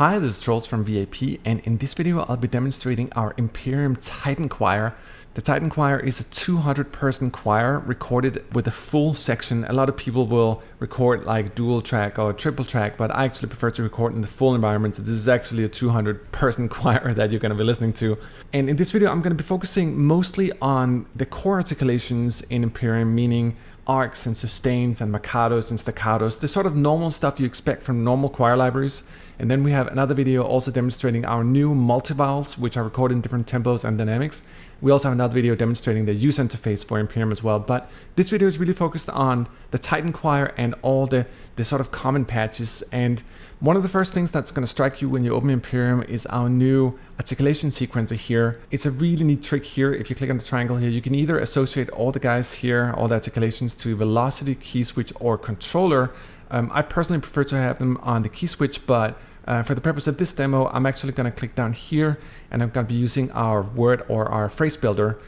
Hi, this is Trolls from V8P, and in this video I'll be demonstrating our Emperium Titan choir. The Titan choir is a 200-person choir recorded with a full section. A lot of people will record like dual track or triple track, but I actually prefer to record in the full environment. So this is actually a 200-person choir that you're going to be listening to. And in this video I'm going to be focusing mostly on the core articulations in Emperium, meaning arcs and sustains and marcatos and staccatos, the sort of normal stuff you expect from normal choir libraries. And then we have another video also demonstrating our new multivowels, which are recorded in different tempos and dynamics. We also have another video demonstrating the user interface for Emperium as well. But this video is really focused on the Titan choir and all the sort of common patches. And one of the first things that's going to strike you when you open Emperium is our new articulation sequencer here. It's a really neat trick here. If you click on the triangle here, you can either associate all the guys here, all the articulations, to velocity, key switch, or controller. I personally prefer to have them on the key switch, but for the purpose of this demo, I'm actually going to click down here and I'm going to be using our word or our phrase builder.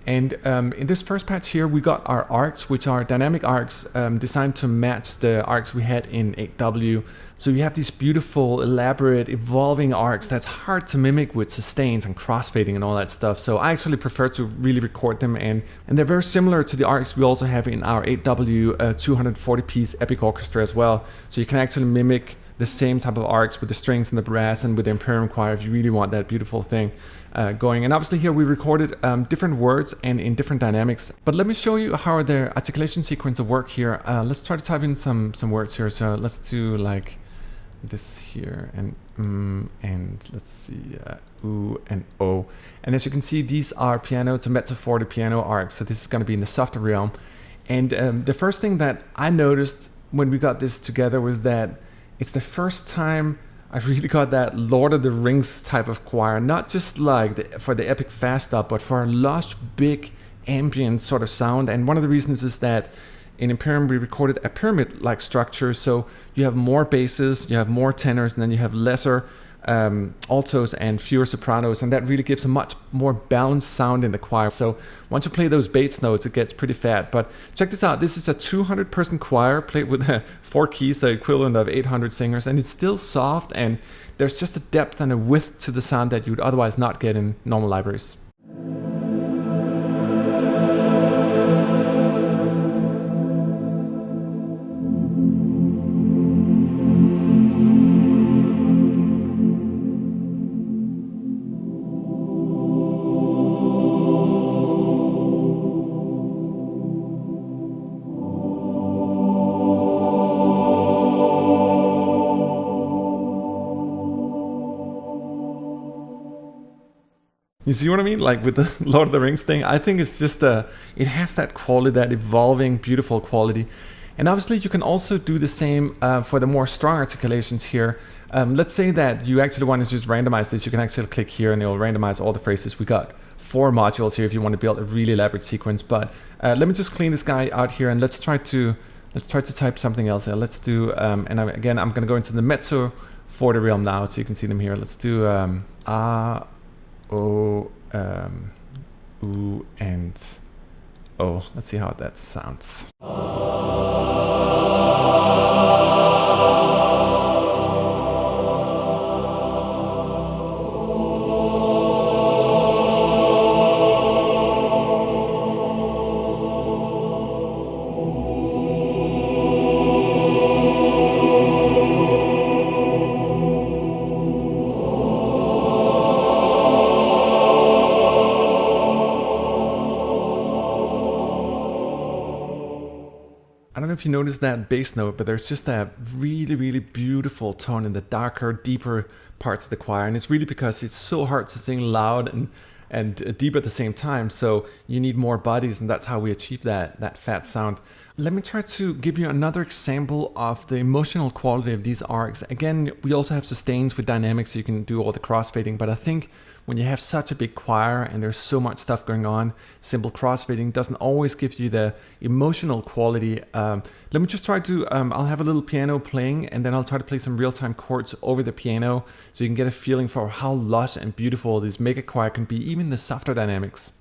And in this first patch here, we got our arcs, which are dynamic arcs designed to match the arcs we had in 8W. So you have these beautiful, elaborate, evolving arcs that's hard to mimic with sustains and crossfading and all that stuff. So I actually prefer to really record them, and they're very similar to the arcs we also have in our 8W 240-piece epic orchestra as well. So you can actually mimic the same type of arcs with the strings and the brass and with the Emperium choir if you really want that beautiful thing going. And obviously here we recorded different words and in different dynamics. But let me show you how the articulation sequence will work here. Let's try to type in some words here. So let's do like this here, and let's see, oo and o. And as you can see, these are piano to mezzo forte piano arcs. So this is going to be in the softer realm. And the first thing that I noticed when we got this together was that it's the first time I really got that Lord of the Rings type of choir, not just like for the epic fast up, but for a lush, big, ambient sort of sound. And one of the reasons is that in Emperium we recorded a pyramid-like structure, so you have more basses, you have more tenors, and then you have lesser altos and fewer sopranos, and that really gives a much more balanced sound in the choir. So once you play those bass notes, it gets pretty fat. But check this out, this is a 200-person choir played with 4 keys, the equivalent of 800 singers, and it's still soft, and there's just a depth and a width to the sound that you would otherwise not get in normal libraries. You see what I mean? Like with the Lord of the Rings thing, I think it's just it has that quality, that evolving, beautiful quality. And obviously you can also do the same for the more strong articulations here. Let's say that you actually want to just randomize this. You can actually click here and it will randomize all the phrases. We got 4 modules here if you want to build a really elaborate sequence. But let me just clean this guy out here and let's try to type something else here. Let's do, and again, I'm going to go into the mezzo forte realm now so you can see them here. Let's do O, oo, and O. Let's see how that sounds. I don't know if you noticed that bass note, but there's just a really, really beautiful tone in the darker, deeper parts of the choir. And it's really because it's so hard to sing loud and deep at the same time. So you need more bodies, and that's how we achieve that fat sound. Let me try to give you another example of the emotional quality of these arcs. Again, we also have sustains with dynamics, so you can do all the crossfading, but I think when you have such a big choir and there's so much stuff going on, simple crossfading doesn't always give you the emotional quality. Let me just try to, I'll have a little piano playing, and then I'll try to play some real-time chords over the piano so you can get a feeling for how lush and beautiful this mega choir can be, even the softer dynamics.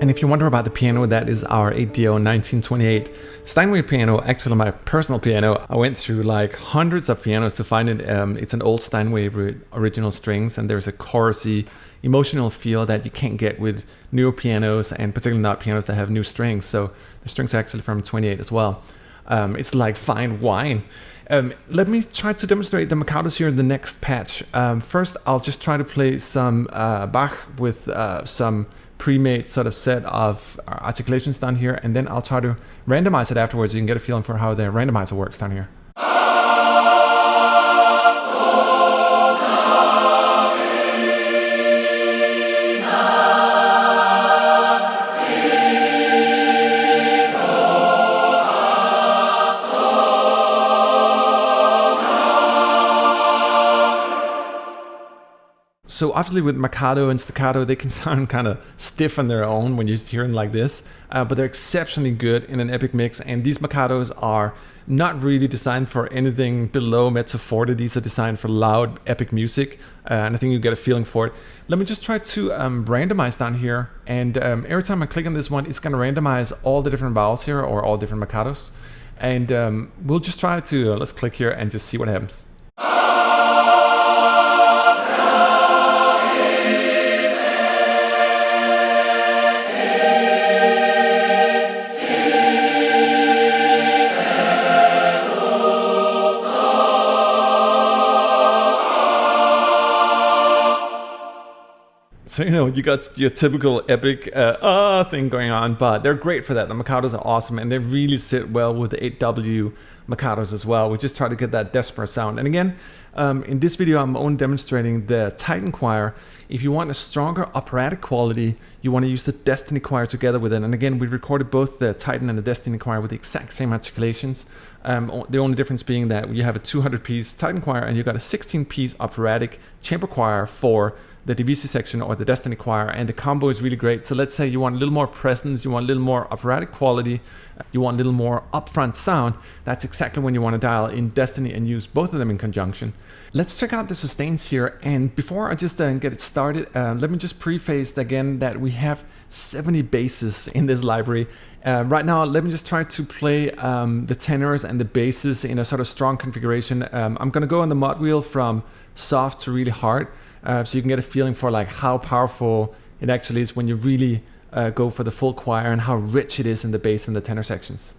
And if you wonder about the piano, that is our 8DO 1928 Steinway piano, actually my personal piano. I went through like hundreds of pianos to find it. It's an old Steinway original strings, and there's a chorusy emotional feel that you can't get with newer pianos, and particularly not pianos that have new strings. So the strings are actually from 28 as well. It's like fine wine. Let me try to demonstrate the Mikados here in the next patch. First, I'll just try to play some Bach with some pre-made sort of set of articulations down here, and then I'll try to randomize it afterwards. You can get a feeling for how the randomizer works down here. So obviously with Mikado and staccato, they can sound kind of stiff on their own when you hear them like this, but they're exceptionally good in an epic mix. And these Mikados are not really designed for anything below mezzo forte. These are designed for loud epic music, and I think you get a feeling for it. Let me just try to randomize down here, and every time I click on this one, it's going to randomize all the different vowels here, or all different Mikados. And we'll just try to, let's click here and just see what happens. So, you know, you got your typical epic thing going on, but they're great for that. The Mikados are awesome, and they really sit well with the 8W Mikados as well. We just try to get that desperate sound. And again, in this video, I'm only demonstrating the Titan choir. If you want a stronger operatic quality, you want to use the Destiny choir together with it. And again, we recorded both the Titan and the Destiny choir with the exact same articulations. The only difference being that you have a 200-piece Titan choir and you got a 16-piece operatic chamber choir for the Divisi section or the Destiny choir, and the combo is really great. So let's say you want a little more presence, you want a little more operatic quality, you want a little more upfront sound. That's exactly when you want to dial in Destiny and use both of them in conjunction. Let's check out the sustains here, and before I just get it started, let me just preface again that we have 70 basses in this library. Right now, let me just try to play the tenors and the basses in a sort of strong configuration. I'm going to go on the mod wheel from soft to really hard, so you can get a feeling for like how powerful it actually is when you really go for the full choir, and how rich it is in the bass and the tenor sections.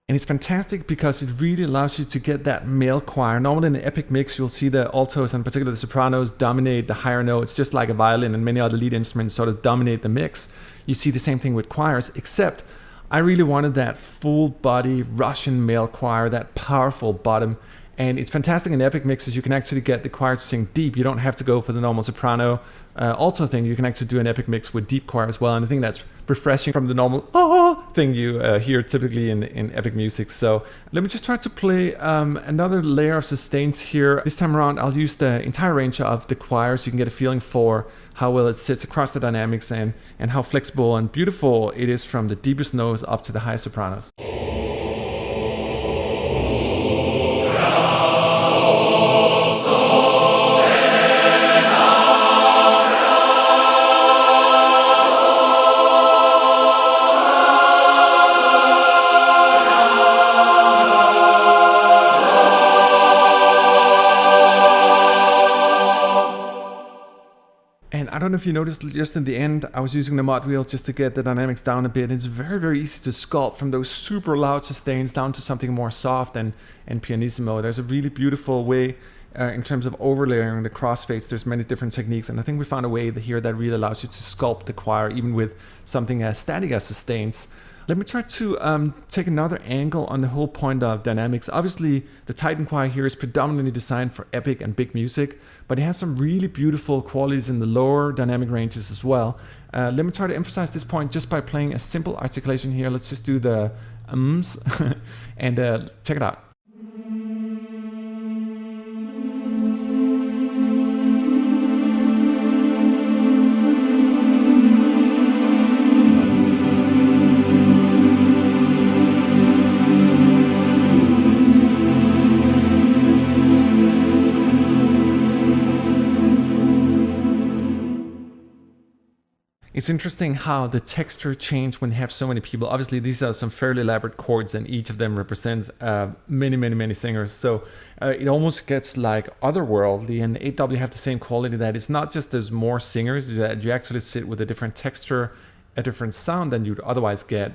And it's fantastic because it really allows you to get that male choir. Normally in the epic mix, you'll see the altos and particularly the sopranos dominate the higher notes, just like a violin and many other lead instruments sort of dominate the mix. You see the same thing with choirs, except I really wanted that full body Russian male choir, that powerful bottom. And it's fantastic in the epic mixes. You can actually get the choir to sing deep. You don't have to go for the normal soprano alto thing. You can actually do an epic mix with deep choir as well. And I think that's refreshing from the normal thing you hear typically in epic music. So let me just try to play another layer of sustains here. This time around, I'll use the entire range of the choir so you can get a feeling for how well it sits across the dynamics, and how flexible and beautiful it is from the deepest notes up to the highest sopranos. And I don't know if you noticed, just in the end, I was using the mod wheel just to get the dynamics down a bit. It's very, very easy to sculpt from those super loud sustains down to something more soft and pianissimo. There's a really beautiful way in terms of overlaying the crossfades. There's many different techniques, and I think we found a way here that really allows you to sculpt the choir even with something as static as sustains. Let me try to take another angle on the whole point of dynamics. Obviously, the Titan choir here is predominantly designed for epic and big music, but it has some really beautiful qualities in the lower dynamic ranges as well. Let me try to emphasize this point just by playing a simple articulation here. Let's just do the ums and check it out. It's interesting how the texture changed when you have so many people. Obviously, these are some fairly elaborate chords, and each of them represents many singers. So it almost gets like otherworldly, and 8W have the same quality that it's not just there's more singers, that you actually sit with a different texture, a different sound than you'd otherwise get.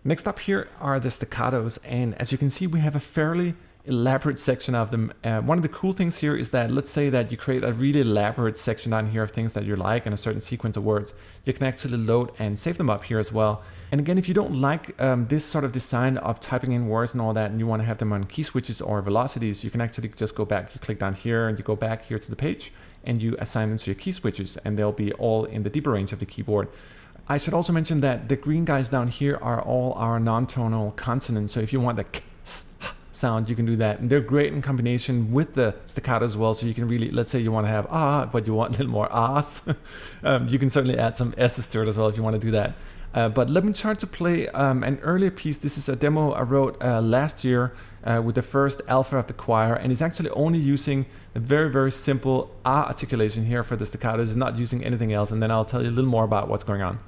Next up here are the staccatos, and as you can see, we have a fairly elaborate section of them. One of the cool things here is that, let's say that you create a really elaborate section down here of things that you like and a certain sequence of words, you can actually load and save them up here as well. And again, if you don't like this sort of design of typing in words and all that, and you want to have them on key switches or velocities, you can actually just go back. You click down here and you go back here to the page and you assign them to your key switches, and they'll be all in the deeper range of the keyboard. I should also mention that the green guys down here are all our non-tonal consonants. So if you want the k, s, h sound, you can do that. And they're great in combination with the staccato as well. So you can really, let's say you want to have ah, but you want a little more ahs. You can certainly add some s's to it as well if you want to do that. But let me try to play an earlier piece. This is a demo I wrote last year with the first alpha of the choir, and it's actually only using a very simple ah articulation here for the staccato. It's not using anything else, and then I'll tell you a little more about what's going on.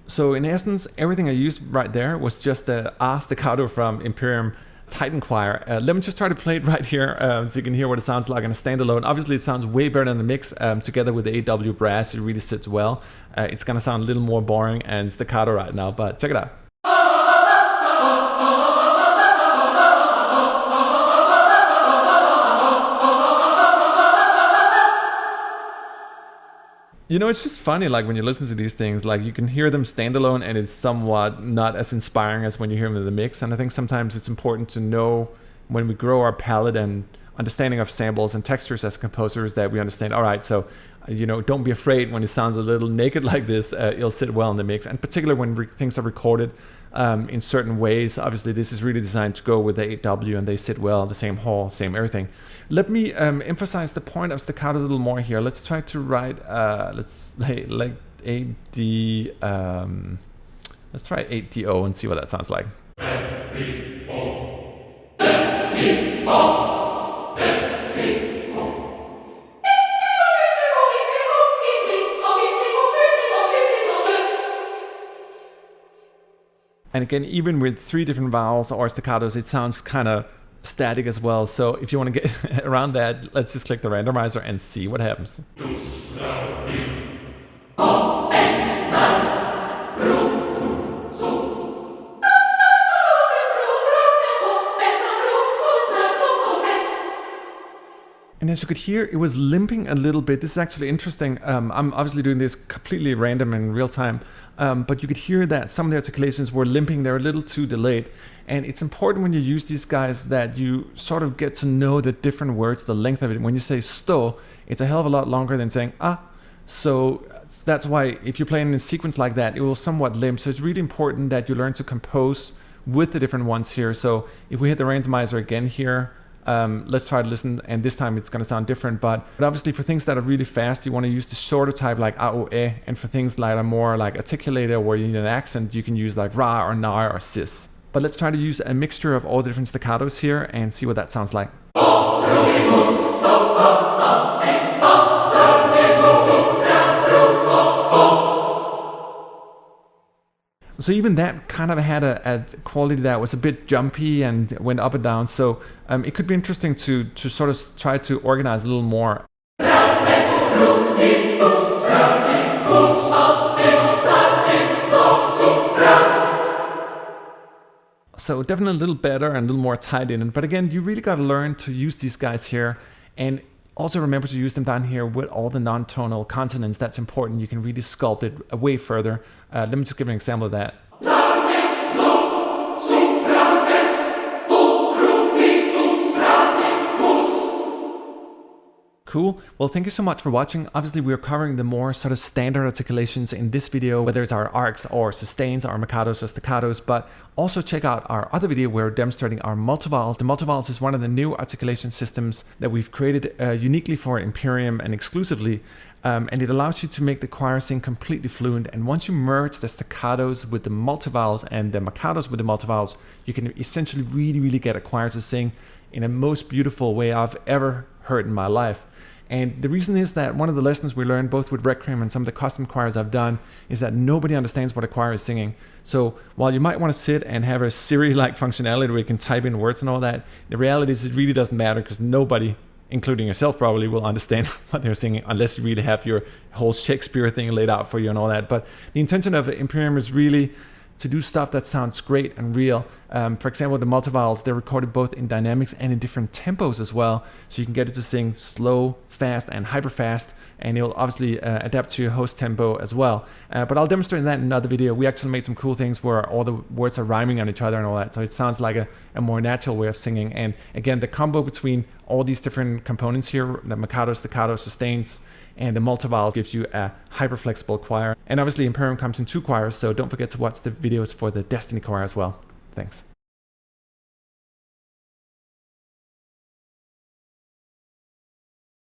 So in essence, everything I used right there was just the ah staccato from Emperium Titan Choir. Let me just try to play it right here so you can hear what it sounds like on a standalone. Obviously, it sounds way better than the mix. Together with the 8W brass, it really sits well. It's going to sound a little more boring and staccato right now, but check it out. You know, it's just funny, like when you listen to these things, like you can hear them standalone and it's somewhat not as inspiring as when you hear them in the mix. And I think sometimes it's important to know when we grow our palette and understanding of samples and textures as composers that we understand, all right, so, you know, don't be afraid when it sounds a little naked like this, it'll sit well in the mix. And particularly when things are recorded in certain ways. Obviously, this is really designed to go with the 8W and they sit well, the same hall, same everything. Let me emphasize the point of staccato a little more here. Let's try to write, let's like 8D, let's try 8DO and see what that sounds like. And again, even with 3 different vowels or staccatos, it sounds kind of static as well. So if you want to get around that, let's just click the randomizer and see what happens. And as you could hear, it was limping a little bit. This is actually interesting. I'm obviously doing this completely random in real time, but you could hear that some of the articulations were limping. They're a little too delayed. And it's important when you use these guys that you sort of get to know the different words, the length of it. When you say sto, it's a hell of a lot longer than saying ah. So that's why if you're playing in a sequence like that, it will somewhat limp. So it's really important that you learn to compose with the different ones here. So if we hit the randomizer again here, let's try to listen, and this time it's going to sound different, but obviously for things that are really fast, you want to use the shorter type like a o e, and for things that are more like articulated where you need an accent, you can use like ra or na or sis. But let's try to use a mixture of all the different staccatos here and see what that sounds like. So even that kind of had a quality that was a bit jumpy and went up and down. So it could be interesting to sort of try to organize a little more. So definitely a little better and a little more tied in. But again, you really got to learn to use these guys here. And also remember to use them down here with all the non-tonal consonants. That's important. You can really sculpt it way further. Let me just give an example of that. Cool. Well, thank you so much for watching. Obviously, we're covering the more sort of standard articulations in this video, whether it's our arcs or sustains, our marcatos or staccatos, but also check out our other video where we're demonstrating our multivowels. The multivowels is one of the new articulation systems that we've created uniquely for Emperium and exclusively. And it allows you to make the choir sing completely fluent. And once you merge the staccatos with the multivowels and the marcatos with the multivowels, you can essentially really get a choir to sing in a most beautiful way I've ever heard in my life. And the reason is that one of the lessons we learned both with Requiem and some of the custom choirs I've done is that nobody understands what a choir is singing. So while you might want to sit and have a Siri-like functionality where you can type in words and all that, the reality is it really doesn't matter because nobody, including yourself probably, will understand what they're singing unless you really have your whole Shakespeare thing laid out for you and all that. But the intention of Emperium is really to do stuff that sounds great and real. For example, the multivowels, they're recorded both in dynamics and in different tempos as well. So you can get it to sing slow, fast, and hyper fast, and it'll obviously adapt to your host tempo as well. But I'll demonstrate that in another video. We actually made some cool things where all the words are rhyming on each other and all that. So it sounds like a more natural way of singing. And again, the combo between all these different components here, the marcato, staccato, sustains, and the multivowels gives you a hyper flexible choir. And obviously Emperium comes in 2 choirs, so don't forget to watch the videos for the Destiny choir as well. Thanks.